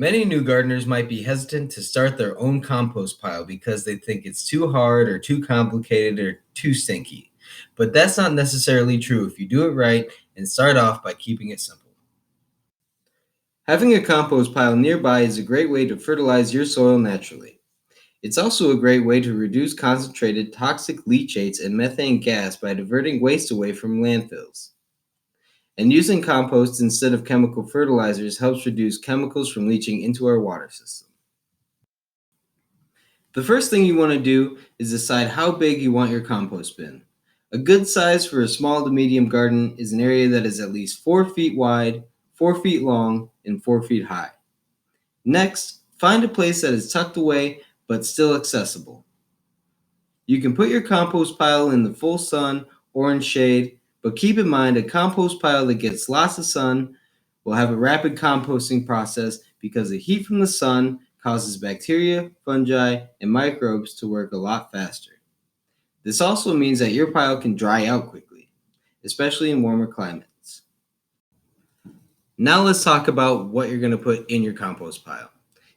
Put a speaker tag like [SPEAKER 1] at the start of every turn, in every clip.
[SPEAKER 1] Many new gardeners might be hesitant to start their own compost pile because they think it's too hard or too complicated or too stinky. But that's not necessarily true if you do it right and start off by keeping it simple. Having a compost pile nearby is a great way to fertilize your soil naturally. It's also a great way to reduce concentrated toxic leachates and methane gas by diverting waste away from landfills. And using compost instead of chemical fertilizers helps reduce chemicals from leaching into our water system. The first thing you want to do is decide how big you want your compost bin. A good size for a small to medium garden is an area that is at least 4 feet wide, 4 feet long, and 4 feet high. Next, find a place that is tucked away but still accessible. You can put your compost pile in the full sun or in shade, but keep in mind a compost pile that gets lots of sun will have a rapid composting process because the heat from the sun causes bacteria, fungi, and microbes to work a lot faster. This also means that your pile can dry out quickly, especially in warmer climates. Now let's talk about what you're going to put in your compost pile.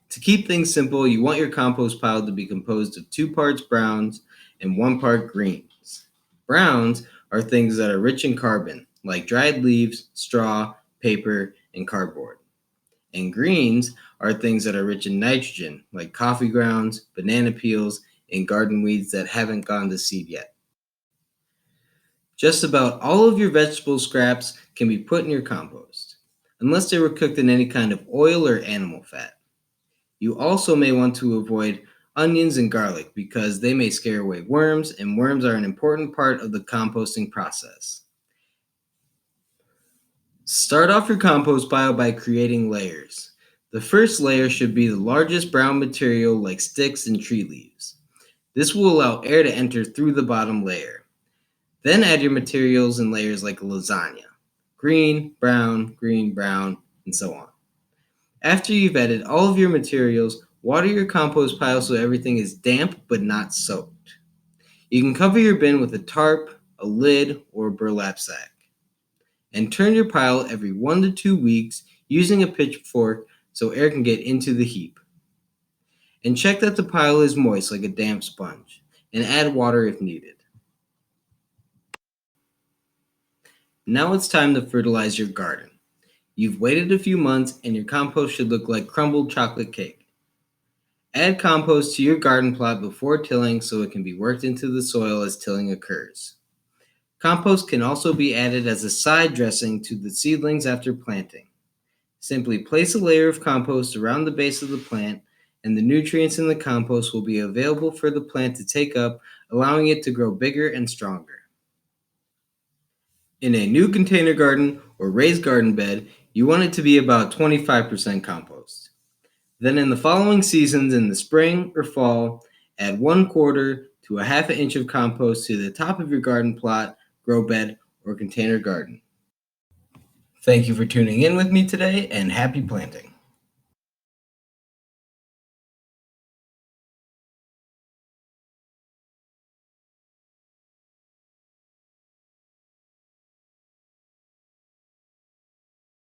[SPEAKER 1] To keep things simple, you want your compost pile to be composed of 2 parts browns and 1 part greens. Browns are things that are rich in carbon, like dried leaves, straw, paper, and cardboard. And greens are things that are rich in nitrogen, like coffee grounds, banana peels, and garden weeds that haven't gone to seed yet. Just about all of your vegetable scraps can be put in your compost, unless they were cooked in any kind of oil or animal fat. You also may want to avoid onions and garlic because they may scare away worms, and worms are an important part of the composting process. Start off your compost pile by creating layers. The first layer should be the largest brown material like sticks and tree leaves. This will allow air to enter through the bottom layer. Then add your materials in layers like lasagna. Green, brown, and so on. After you've added all of your materials, water your compost pile so everything is damp but not soaked. You can cover your bin with a tarp, a lid, or a burlap sack. And turn your pile every 1 to 2 weeks using a pitchfork so air can get into the heap. And check that the pile is moist like a damp sponge, and add water if needed. Now it's time to fertilize your garden. You've waited a few months and your compost should look like crumbled chocolate cake. Add compost to your garden plot before tilling so it can be worked into the soil as tilling occurs. Compost can also be added as a side dressing to the seedlings after planting. Simply place a layer of compost around the base of the plant, and the nutrients in the compost will be available for the plant to take up, allowing it to grow bigger and stronger. In a new container garden or raised garden bed, you want it to be about 25% compost. Then in the following seasons in the spring or fall, add 1/4 to a 1/2 inch of compost to the top of your garden plot, grow bed, or container garden. Thank you for tuning in with me today, and happy planting.